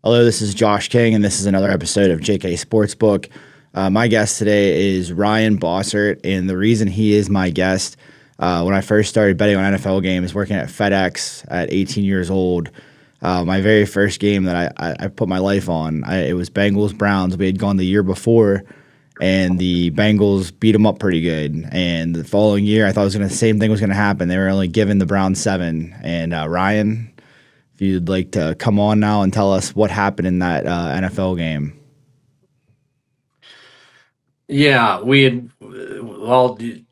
Hello, this is Josh King, and this is another episode of JK Sportsbook. My guest today is Ryan Bossart, and the reason he is my guest, when I first started betting on NFL games, working at FedEx at 18 years old, my very first game that I put my life on, it was Bengals-Browns. We had gone the year before, and the Bengals beat them up pretty good. And the following year, I thought the same thing was going to happen. They were only giving the Browns 7. And Ryan, if you'd like to come on now and tell us what happened in that NFL game. Yeah,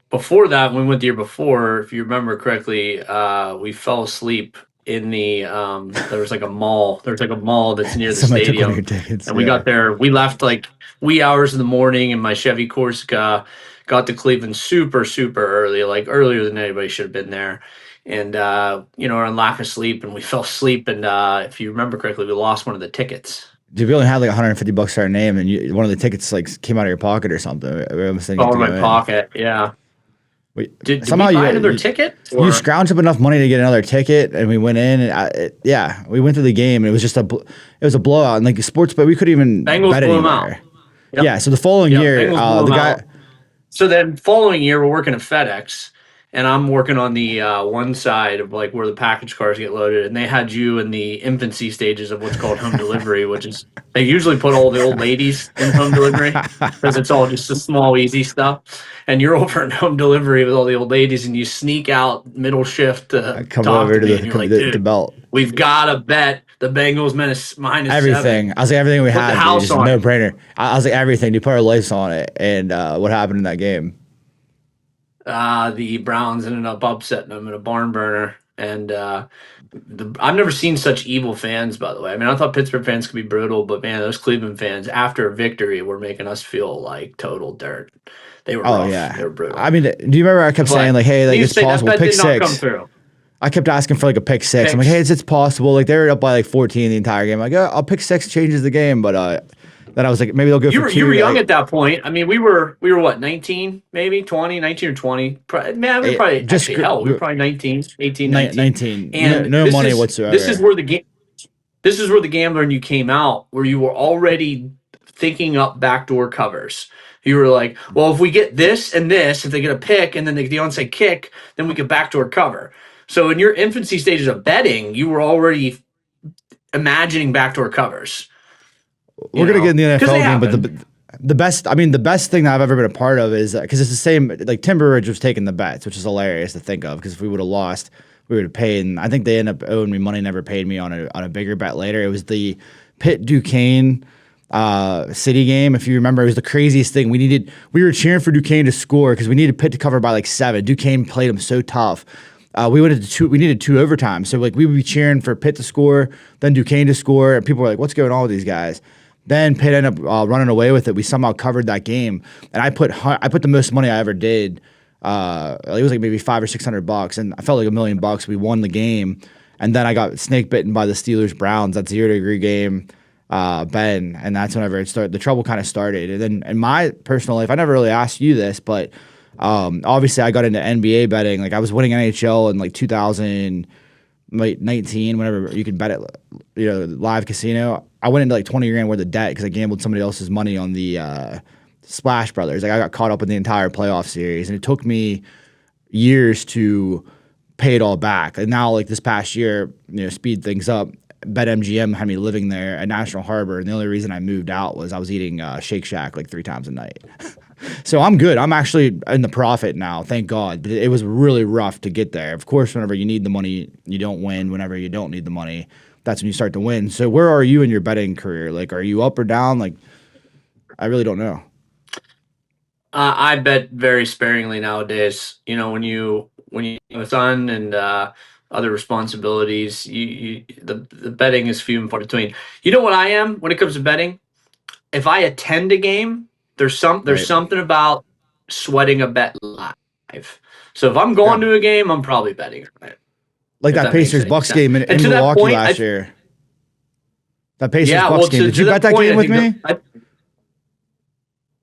before that, we went the year before, if you remember correctly, we fell asleep in there was like a mall. There's like a mall that's near the Somebody took one of your stadium. tickets. And we got there, we left like wee hours in the morning in my Chevy Corsica, got to Cleveland super, super early, like earlier than anybody should have been there. And, we're in lack of sleep and we fell asleep. And if you remember correctly, we lost one of the tickets. Dude, we only had like $150 to our name, and one of the tickets like came out of your pocket or something. We almost didn't get Oh, to in go my in. pocket, yeah. Did we buy another ticket? You scrounged up enough money to get another ticket, and we went in. And we went through the game, and it was just it was a blowout. And like sports, but we couldn't even Bengals bet blew them anywhere. out. Yep. Yeah. So the following year, Bengals blew the them guy. out. So then following year, we're working at FedEx, and I'm working on the one side of like where the package cars get loaded, and they had you in the infancy stages of what's called home delivery, which is they usually put all the old ladies in home delivery because it's all just the small, easy stuff. And you're over in home delivery with all the old ladies, and you sneak out middle shift to Come talk over to to me, and you're like, the belt. We've got to bet the Bengals minus Everything. 7. I was like, everything we Put had, the house dude, on no it. brainer. I was like, everything. You put our lives on it, and what happened in that game? The Browns ended up upsetting them in a barn burner. And I've never seen such evil fans, by the way. I mean, I thought Pittsburgh fans could be brutal, but man, those Cleveland fans, after a victory, were making us feel like total dirt. They were rough. Yeah. They were brutal. I mean, do you remember I kept saying like, hey, like it's possible, that pick did not come six. through. I kept asking for like a pick six. I'm like, hey, it's possible. Like they were up by like 14 the entire game. Like, I'll pick six, changes the game. But then I was like, maybe they'll go for two. You were young at that point. I mean, we were what, 19, maybe 20, 19 or 20. Man, we were probably we were probably 19, 18, 19. 19. And no money whatsoever. This is where the gambler in you came out, where you were already thinking up backdoor covers. You were like, well, if we get this and this, if they get a pick and then they get the onside kick, then we could backdoor cover. So in your infancy stages of betting, you were already imagining backdoor covers. We're gonna get in the NFL game, but the best thing that I've ever been a part of is because it's the same. Like Timberridge was taking the bets, which is hilarious to think of. Because if we would have lost, we would have paid. And I think they ended up owing me money, never paid me on a bigger bet later. It was the Pitt Duquesne City game. If you remember, it was the craziest thing. We were cheering for Duquesne to score because we needed Pitt to cover by like 7. Duquesne played them so tough. We needed 2 overtimes. So like we would be cheering for Pitt to score, then Duquesne to score, and people were like, "What's going on with these guys?" Then Pitt ended up running away with it. We somehow covered that game, and I put the most money I ever did. It was like maybe $500 or $600, and I felt like $1 million. We won the game, and then I got snake bitten by the Steelers Browns. That 0-degree game, Ben, and that's whenever it started. The trouble kind of started. And then in my personal life, I never really asked you this, but obviously I got into NBA betting. Like I was winning NHL in like 2019, whenever you could bet it, live casino. I went into like 20 grand worth of debt because I gambled somebody else's money on the Splash Brothers. Like I got caught up in the entire playoff series, and it took me years to pay it all back. And now, like this past year, speed things up. BetMGM had me living there at National Harbor, and the only reason I moved out was I was eating Shake Shack like 3 times a night. So I'm good. I'm actually in the profit now, thank God. But it was really rough to get there. Of course, whenever you need the money, you don't win. Whenever you don't need the money, that's when you start to win. So where are you in your betting career? Like, are you up or down? Like, I really don't know. I bet very sparingly nowadays. When you have a son and other responsibilities, the betting is few and far between. You know what I am when it comes to betting? If I attend a game, there's something about sweating a bet live. So if I'm going to a game, I'm probably betting on it. Like that Pacers-Bucks game in Milwaukee last year. That Pacers-Bucks game. Did you bet that game with me?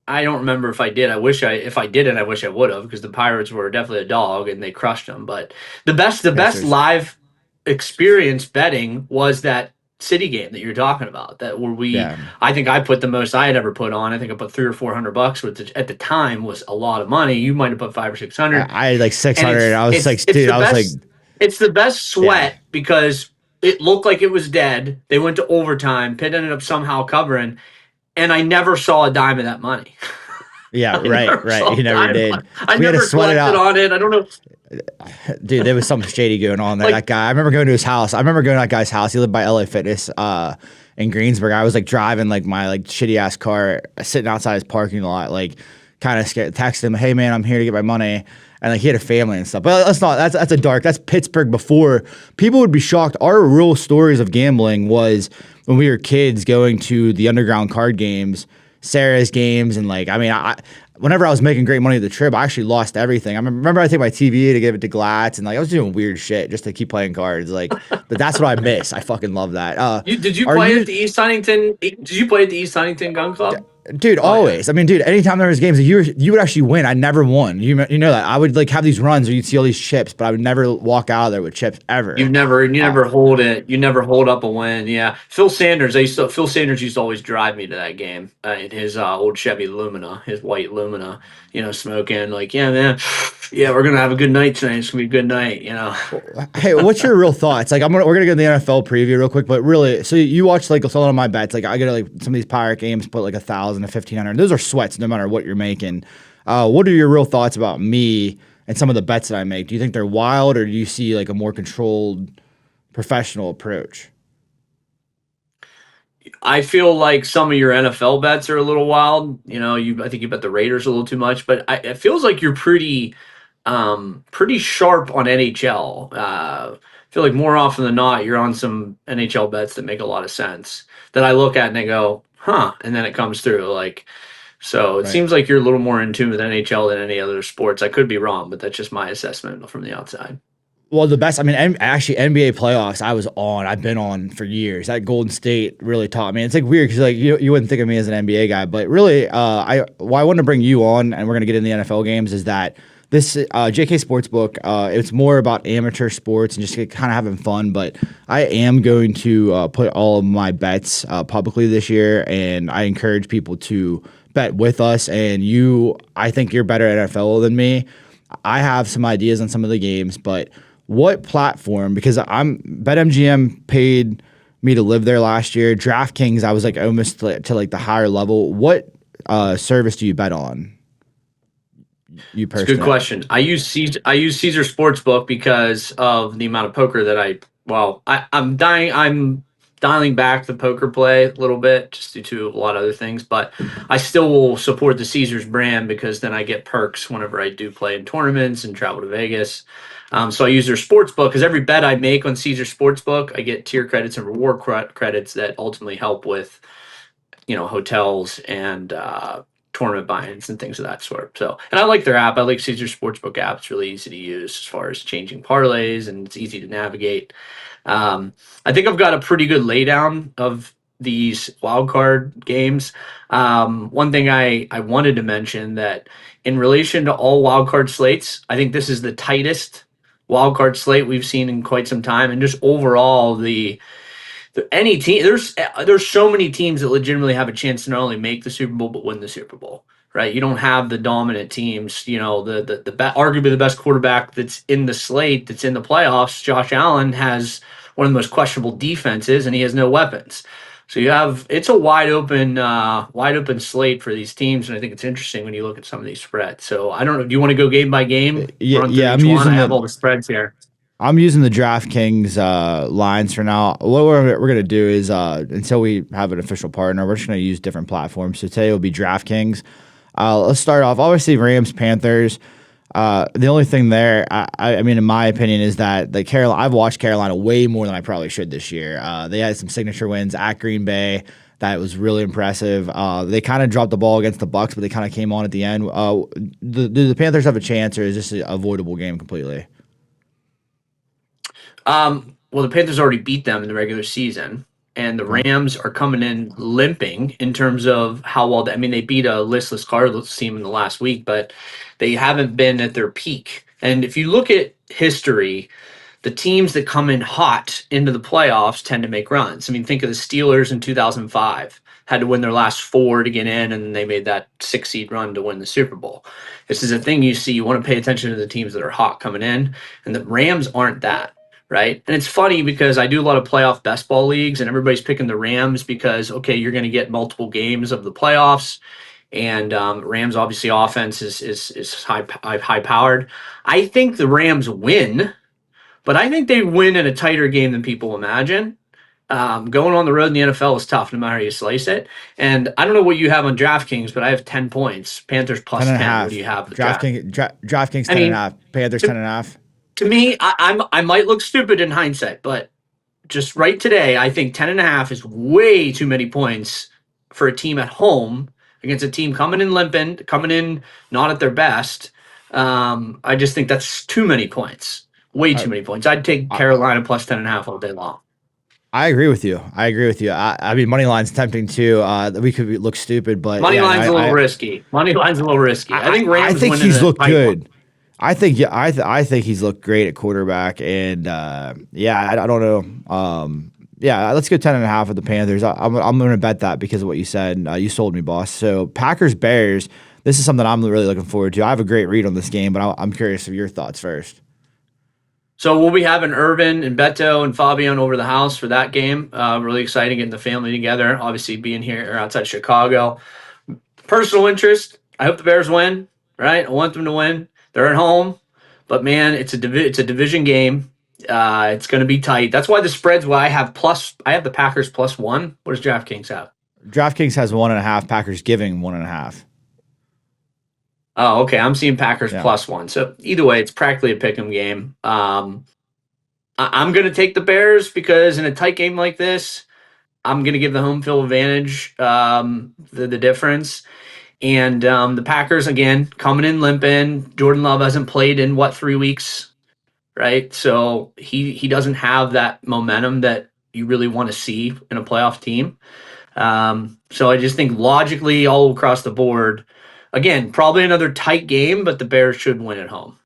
I don't remember if I did. If I didn't, I wish I would have, because the Pirates were definitely a dog and they crushed them. But the best live experience betting was that City game that you're talking about. That where Yeah. I think I put the most I had ever put on. I think I put $300 or $400, which at the time was a lot of money. You might have put 500 or 600, I had like and 600. I was like, it's dude, the I was like, best. It's the best yeah, sweat because it looked like it was dead. They went to overtime. Pitt ended up somehow covering, and I never saw a dime of that money. yeah, I right, never right. saw You a never dime. did. I We had to never sweat it collected out. on it. I don't know. Dude, there was something shady going on there. Like That guy, I remember going to his house. I remember going to that guy's house. He lived by LA Fitness in Greensburg. I was like driving like my like shitty ass car, sitting outside his parking lot, like kind of scared. Texted him, "Hey man, I'm here to get my money." And like he had a family and stuff. But that's a dark. That's Pittsburgh before. People would be shocked. Our real stories of gambling was when we were kids going to the underground card games, Sarah's games, and like whenever I was making great money at the trip, I actually lost everything. I remember I take my TV to give it to Glatz, and like I was doing weird shit just to keep playing cards. Like, but that's what I miss. I fucking love that. did you Are play you, at the East Huntington? Did you play at the East Huntington Gun Club? dude? Oh yeah. Always. I mean, dude. Anytime there was games, you would actually win. I never won. You know that. I would like have these runs where you'd see all these chips, but I would never walk out of there with chips ever. You never hold it. You never hold up a win. Yeah, Phil Sanders. Phil Sanders used to always drive me to that game in his old Chevy Lumina, his white Lumina. Smoking like, yeah, man, yeah, we're gonna have a good night tonight. It's gonna be a good night. Hey, what's your real thoughts? Like, we're gonna go to the NFL preview real quick, but really, so you watch like a lot of my bets. Like, I get like some of these Pirate games, put like 1,000 to 1,500. Those are sweats, no matter what you're making. What are your real thoughts about me and some of the bets that I make? Do you think they're wild, or do you see like a more controlled, professional approach? I feel like some of your NFL bets are a little wild. I think you bet the Raiders a little too much, but it feels like you're pretty sharp on NHL. I feel like more often than not, you're on some NHL bets that make a lot of sense that I look at and I go, huh, and then it comes through. So it Right. seems like you're a little more in tune with NHL than any other sports. I could be wrong, but that's just my assessment from the outside. Well, the best, I mean, actually, NBA playoffs, I've been on for years. That Golden State really taught me. It's like weird because like you wouldn't think of me as an NBA guy, but really, I want to bring you on, and we're gonna get in the NFL games. Is that this JK Sportsbook? It's more about amateur sports and just kind of having fun. But I am going to put all of my bets publicly this year, and I encourage people to bet with us. And I think you're better at NFL than me. I have some ideas on some of the games, but what platform? Because BetMGM paid me to live there last year. DraftKings, I was like almost to like the higher level. What service do you bet on? You It's a personally? good question. I use Caesar Sportsbook because of the amount of poker that I'm dialing back the poker play a little bit just due to a lot of other things, but I still will support the Caesars brand because then I get perks whenever I do play in tournaments and travel to Vegas. So I use their sportsbook because every bet I make on Caesar Sportsbook, I get tier credits and reward credits that ultimately help with hotels and tournament buy-ins and things of that sort. So, and I like their app. I like Caesar Sportsbook app. It's really easy to use as far as changing parlays, and it's easy to navigate. I think I've got a pretty good laydown of these wild card games. One thing I wanted to mention that in relation to all wild card slates, I think this is the tightest wild card slate we've seen in quite some time, and just overall any team, there's so many teams that legitimately have a chance to not only make the Super Bowl but win the Super Bowl. Right? You don't have the dominant teams. Arguably the best quarterback that's in the slate, that's in the playoffs. Josh Allen has one of the most questionable defenses, and he has no weapons. So it's a wide open slate for these teams, and I think it's interesting when you look at some of these spreads. So I don't know. Do you want to go game by game? Yeah, Run through yeah. each one. I have all the spreads here. I'm using the DraftKings lines for now. What we're going to do is until we have an official partner, we're just going to use different platforms. So today will be DraftKings. Let's start off. Obviously, Rams, Panthers. The only thing there, I mean, in my opinion, is that I've watched Carolina way more than I probably should this year. They had some signature wins at Green Bay that was really impressive. They kind of dropped the ball against the Bucs, but they kind of came on at the end. Do the Panthers have a chance, or is this an avoidable game completely? Well, the Panthers already beat them in the regular season, and the Okay. Rams are coming in limping in terms of how well. They beat a listless Cardinals team in the last week, but they haven't been at their peak. And if you look at history, the teams that come in hot into the playoffs tend to make runs. I mean, think of the Steelers in 2005, had to win their last four to get in, and they made that 6 seed run to win the Super Bowl. This is a thing you see. You want to pay attention to the teams that are hot coming in, and the Rams aren't that. Right. And it's funny because I do a lot of playoff best ball leagues and everybody's picking the Rams because, okay, you're going to get multiple games of the playoffs. And Rams obviously offense is high powered. I think the Rams win, but I think they win in a tighter game than people imagine. Going on the road in the NFL is tough, no matter how you slice it. And I don't know what you have on DraftKings, but I have 10 points. Panthers plus 10. What do you have? DraftKings 10.5. Panthers 10.5. To me, I might look stupid in hindsight, but just right today, I think 10.5 is way too many points for a team at home against a team coming in limping, coming in not at their best. I just think that's too many points. Way too many points. I'd take Carolina plus 10.5 all day long. I agree with you. I mean, money line's tempting too. We could look stupid, but money line's a little risky. Money line's a little risky. I think Rams. I think he's looked good. I think I think he's looked great at quarterback, and I don't know. Let's go 10.5 with the Panthers. I'm going to bet that because of what you said. You sold me, boss. So Packers Bears. This is something I'm really looking forward to. I have a great read on this game, but I'm curious of your thoughts first. So we'll be having Irvin and Beto and Fabian over the house for that game. Really exciting getting the family together. Obviously being here outside Chicago. Personal interest. I hope the Bears win. Right, I want them to win. They're at home, but man, it's a division game. It's going to be tight. That's why the spreads. Why I have the Packers plus 1. What does DraftKings have? DraftKings has 1.5. Packers giving 1.5. Oh, okay. I'm seeing Packers plus 1. So either way, it's practically a pick'em game. I'm going to take the Bears because in a tight game like this, I'm going to give the home field advantage the difference. And the Packers, again, coming in limping. Jordan Love hasn't played in, 3 weeks, right? So he doesn't have that momentum that you really want to see in a playoff team. So I just think logically all across the board, again, probably another tight game, but the Bears should win at home.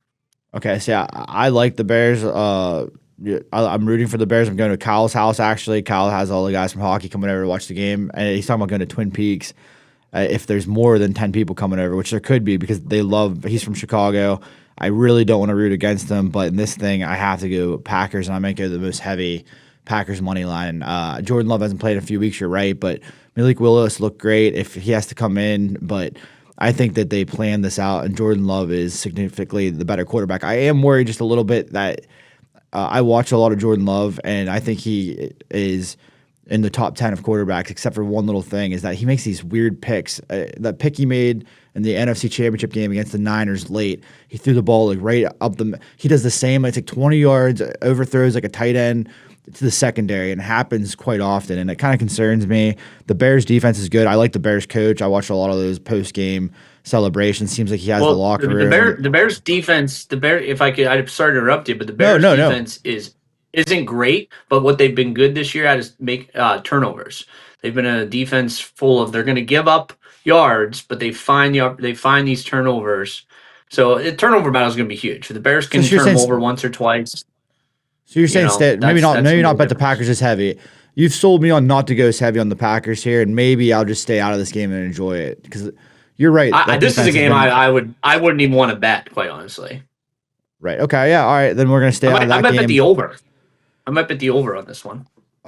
Okay, so yeah, I like the Bears. I'm rooting for the Bears. I'm going to Kyle's house, actually. Kyle has all the guys from hockey coming over to watch the game, and he's talking about going to Twin Peaks. If there's more than 10 people coming over, which there could be because he's from Chicago. I really don't want to root against them, but in this thing, I have to go Packers, and I might go the most heavy Packers money line. Jordan Love hasn't played in a few weeks, you're right, but Malik Willis looked great if he has to come in, but I think that they planned this out, and Jordan Love is significantly the better quarterback. I am worried just a little bit that I watch a lot of Jordan Love, and I think he is in the top 10 of quarterbacks, except for one little thing, is that he makes these weird picks. That pick he made in the NFC Championship game against the Niners late, he threw the ball like right up the – he does the same. It's like 20 yards, overthrows like a tight end to the secondary, and it happens quite often, and it kind of concerns me. The Bears' defense is good. I like the Bears' coach. I watched a lot of those post-game celebrations. Seems like he has the locker room. The Bears' defense – if I could – I'd sorry to interrupt you, but the Bears' defense isn't great, but what they've been good this year at is make turnovers. They've been a defense full of they're going to give up yards, but they find these turnovers. So the turnover battle is going to be huge. The Bears can turn them over once or twice. So you're saying maybe not bet the Packers as heavy. You've sold me on not to go as heavy on the Packers here, and maybe I'll just stay out of this game and enjoy it because you're right. This is a game I wouldn't even want to bet, quite honestly. Right. Okay. Yeah. All right. Then we're gonna stay out of that game. I might bet the over. I might bet the over on this one.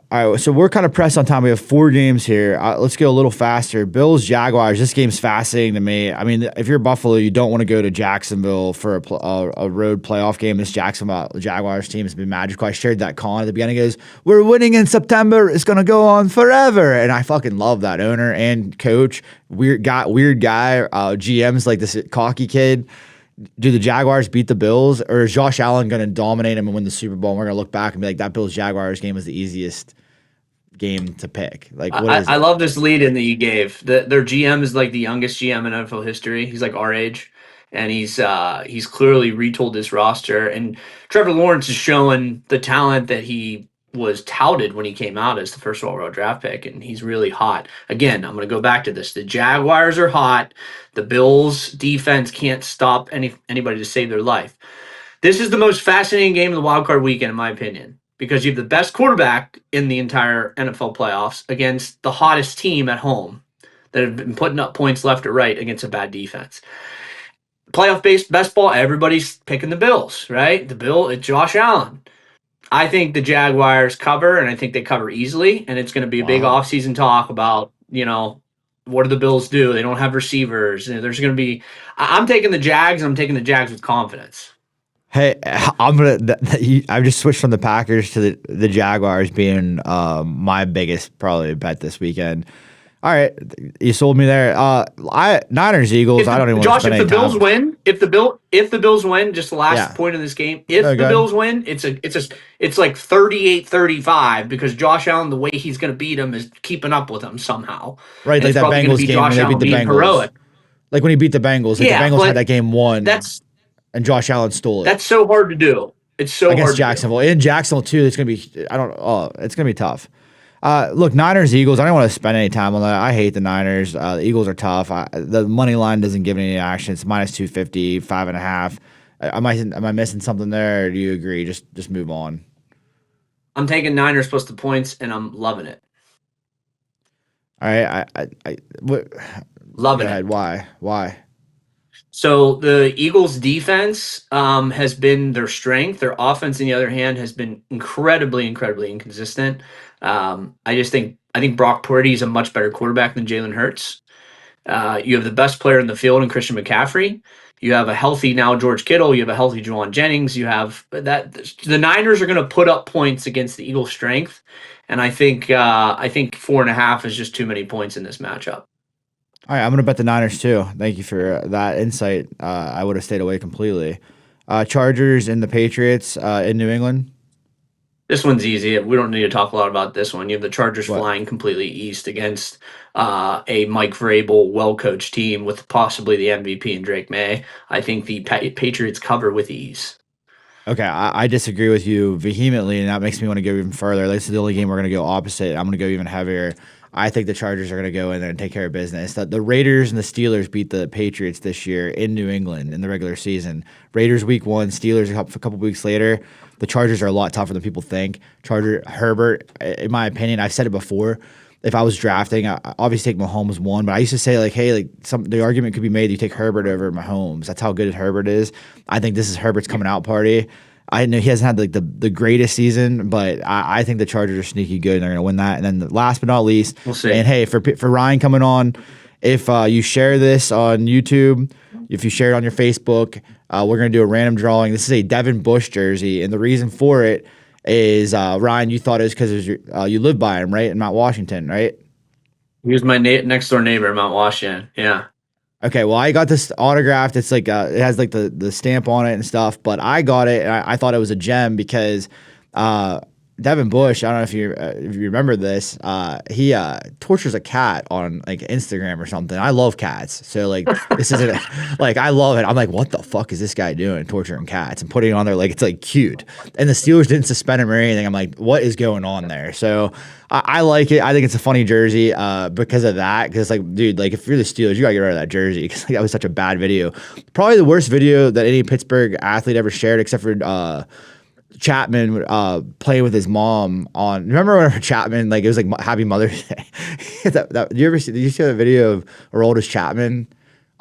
All right, so we're kind of pressed on time. We have 4 games here. Let's go a little faster. Bills, Jaguars. This game's fascinating to me. I mean, if you're Buffalo, you don't want to go to Jacksonville for a road playoff game. This Jacksonville Jaguars team has been magical. I shared that con at the beginning. It goes, we're winning in September. It's going to go on forever. And I fucking love that owner and coach. Weird guy. GM's like this cocky kid. Do the Jaguars beat the Bills, or is Josh Allen going to dominate them and win the Super Bowl? And we're going to look back and be like, that Bills-Jaguars game was the easiest game to pick. Like, I love this lead in that you gave. Their GM is like the youngest GM in NFL history. He's like our age, and he's clearly retooled this roster. And Trevor Lawrence is showing the talent that he was touted when he came out as the first overall draft pick, and he's really hot. Again, I'm going to go back to this. The Jaguars are hot. The Bills defense can't stop anybody to save their life. This is the most fascinating game of the wild card weekend, in my opinion, because you have the best quarterback in the entire NFL playoffs against the hottest team at home that have been putting up points left or right against a bad defense. Playoff based best ball, everybody's picking the Bills, right? It's Josh Allen. I think the Jaguars cover, and I think they cover easily, and it's going to be a big Wow. offseason talk about, what do the Bills do? They don't have receivers. There's going to be. I'm taking the Jags, and I'm taking the Jags with confidence. Hey, I've just switched from the Packers to the Jaguars being my biggest probably bet this weekend. All right, you sold me there. Niners Eagles. I don't even want to spend If any the Bills time. win, if the Bills win, just the last point of this game, if No, the go ahead. Bills win, it's like 38-35 because Josh Allen, the way he's going to beat him is keeping up with him somehow. Right, And like it's that probably going to Bengals be game when Josh they beat Allen the being Bengals. heroic. Like when he beat the Bengals, like the Bengals had that game won, That's and Josh Allen stole it that's so hard to do. It's so against hard to do. Jacksonville. In Jacksonville too, it's gonna be. I don't. Oh, it's gonna be tough. Look, Niners, Eagles. I don't want to spend any time on that. I hate the Niners. The Eagles are tough. The money line doesn't give any action. It's minus 250, 5.5. Am I missing something there? Or do you agree? Just move on. I'm taking Niners plus the points, and I'm loving it. All right. What? Loving Go ahead. it. Why? So the Eagles' defense has been their strength. Their offense, on the other hand, has been incredibly, incredibly inconsistent. I think Brock Purdy is a much better quarterback than Jalen Hurts. You have the best player in the field in Christian McCaffrey. You have a healthy now George Kittle. You have a healthy Juwan Jennings. You have that. The Niners are going to put up points against the Eagles' strength, and I think 4.5 is just too many points in this matchup. All right, I'm gonna bet the Niners too. Thank you for that insight. I would have stayed away completely. Chargers and the Patriots in New England. This one's easy. We don't need to talk a lot about this one. You have the Chargers What? flying completely east against a Mike Vrabel well-coached team with possibly the MVP and Drake May. I think the Patriots cover with ease. Okay, I disagree with you vehemently, and that makes me want to go even further. This is the only game we're going to go opposite. I'm going to go even heavier. I think the Chargers are going to go in there and take care of business. The Raiders and the Steelers beat the Patriots this year in New England in the regular season. Raiders week 1, Steelers a couple weeks later. The Chargers are a lot tougher than people think. Herbert, in my opinion, I've said it before. If I was drafting, I obviously take Mahomes 1, but I used to say like, hey, the argument could be made you take Herbert over Mahomes. That's how good Herbert is. I think this is Herbert's coming out party. I know he hasn't had like the greatest season, but I think the Chargers are sneaky good and they're going to win that. And then last but not least, We'll see. And hey, for Ryan coming on, if you share this on YouTube, if you share it on your Facebook, we're going to do a random drawing. This is a Devin Bush jersey, and the reason for it is Ryan, you thought it was because you live by him, right, in Mount Washington, right? He was my next door neighbor in Mount Washington. Yeah. Okay, well, I got this autographed. It's like it has like the stamp on it and stuff, but I got it and I thought it was a gem because Devin Bush, I don't know if you remember this, he tortures a cat on like Instagram or something. I love cats, so like this isn't like I love it. I'm like, what the fuck is this guy doing, torturing cats and putting it on there like it's like cute? And the Steelers didn't suspend him or anything. I'm like, what is going on there? So I like it. I think it's a funny jersey because of that. Because like, dude, like if you're the Steelers, you gotta get rid of that jersey because like, that was such a bad video. Probably the worst video that any Pittsburgh athlete ever shared, except for Chapman playing with his mom on. Remember when Chapman, like it was like Happy Mother's Day? Did you see that video of Aroldis Chapman?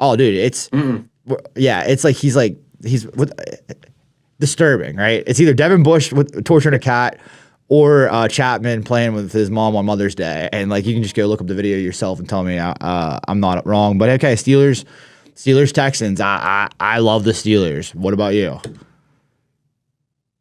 Oh, dude, it's yeah, it's like he's disturbing, right? It's either Devin Bush with torturing a cat or Chapman playing with his mom on Mother's Day, and like you can just go look up the video yourself and tell me I'm not wrong. But okay, Steelers Texans. I love the Steelers. What about you?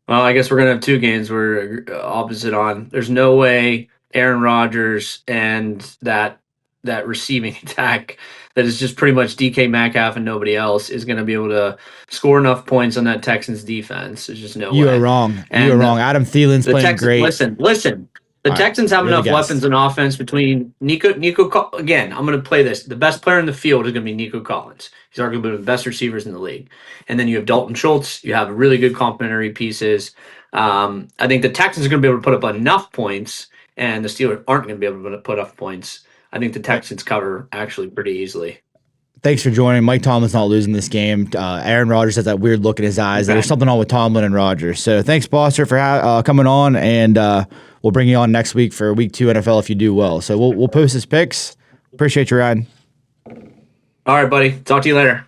Well, I guess we're going to have two games we're opposite on. There's no way Aaron Rodgers and that receiving attack that is just pretty much DK Metcalf and nobody else is going to be able to score enough points on that Texans defense. There's just no way. You are wrong. You are wrong. Adam Thielen's playing great. Listen. The Texans have enough weapons on offense between Nico. Again, I'm going to play this. The best player in the field is going to be Nico Collins. He's arguably one of the best receivers in the league. And then you have Dalton Schultz. You have really good complementary pieces. I think the Texans are going to be able to put up enough points, and the Steelers aren't going to be able to put up points. I think the Texans cover actually pretty easily. thanks for joining. Mike Tomlin's not losing this game. Aaron Rodgers has that weird look in his eyes. There's something on with Tomlin and Rodgers. So thanks, Bossart, for coming on, and we'll bring you on next week for Week 2 NFL if you do well. So we'll post his picks. Appreciate your ride. All right, buddy. Talk to you later.